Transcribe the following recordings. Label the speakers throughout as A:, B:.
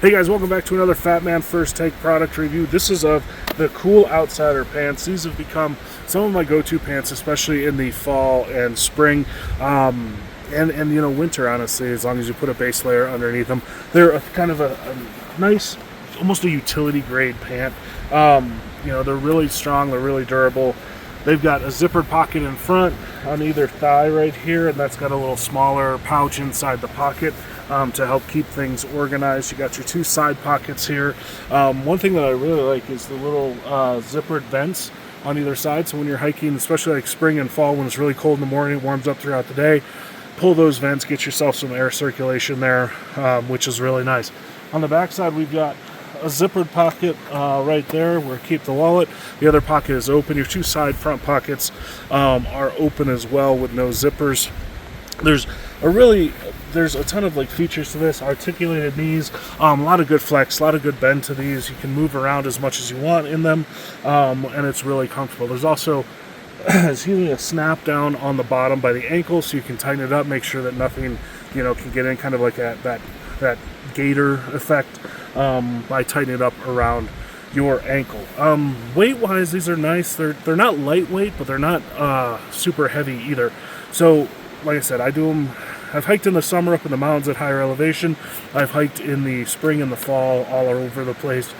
A: Hey guys, welcome back to another Fat Man First Take product review. This is of the Kuhl Outsider Pants. These have become some of my go-to pants, especially in the fall and spring, and you know, winter, honestly, as long as you put a base layer underneath them. They're kind of a nice, almost a utility grade pant. You know, they're really strong, they're really durable. They've got a zippered pocket in front on either thigh right here, and that's got a little smaller pouch inside the pocket to help keep things organized. You got your two side pockets here. One thing that I really like is the little zippered vents on either side. So when you're hiking, especially like spring and fall, when it's really cold in the morning, it warms up throughout the day, pull those vents, get yourself some air circulation there, which is really nice. On the back side, we've got a zippered pocket right there where keep the wallet. The other pocket is open. Your two side front pockets are open as well with no zippers. There's a ton of like features to this. Articulated knees, a lot of good flex, a lot of good bend to these. You can move around as much as you want in them, and it's really comfortable. There's also a snap down on the bottom by the ankle, so you can tighten it up, make sure that nothing, you know, can get in, kind of like that gator effect by tightening it up around your ankle. Weight wise, these are nice. They're not lightweight, but they're not super heavy either. So like I said, I've hiked in the summer up in the mountains at higher elevation. I've hiked in the spring and the fall all over the place,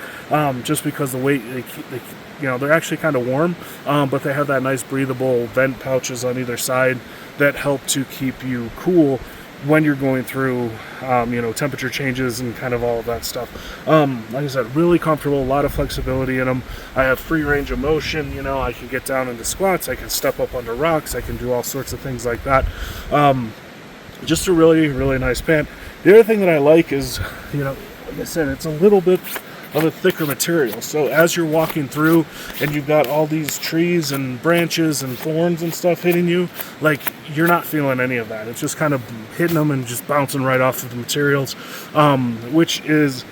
A: just because the weight, you know, they're actually kind of warm, but they have that nice breathable vent pouches on either side that help to keep you cool when you're going through, you know, temperature changes and kind of all of that stuff. Like I said, really comfortable, a lot of flexibility in them. I have free range of motion, you know, I can get down into squats, I can step up under rocks, I can do all sorts of things like that. Just a really, really nice pant. The other thing that I like is, you know, like I said, it's a little bit of a thicker material. So as you're walking through and you've got all these trees and branches and thorns and stuff hitting you, like, you're not feeling any of that. It's just kind of hitting them and just bouncing right off of the materials, which is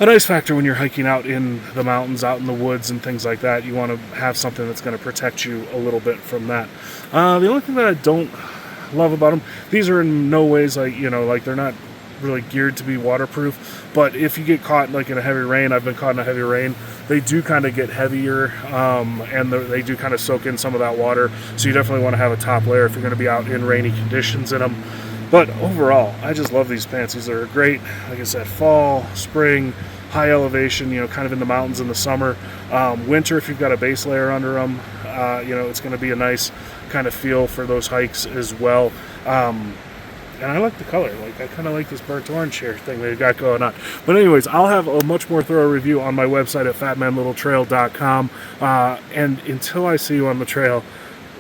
A: a nice factor when you're hiking out in the mountains, out in the woods and things like that. You want to have something that's going to protect you a little bit from that. The only thing that I don't love about them, these are in no ways like, you know, like, they're not really geared to be waterproof, but if you get caught like in a heavy rain, I've been caught in a heavy rain, they do kind of get heavier, and they do kind of soak in some of that water, so you definitely want to have a top layer if you're going to be out in rainy conditions in them. But overall, I just love these pants. These are great, like I said, fall, spring, high elevation, you know, kind of in the mountains in the summer. Winter, if you've got a base layer under them, you know, it's going to be a nice kind of feel for those hikes as well. And I like the color. Like, I kind of like this burnt orange here thing they've got going on. But anyways, I'll have a much more thorough review on my website at fatmanlittletrail.com. And until I see you on the trail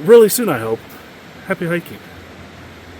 A: really soon, I hope, happy hiking.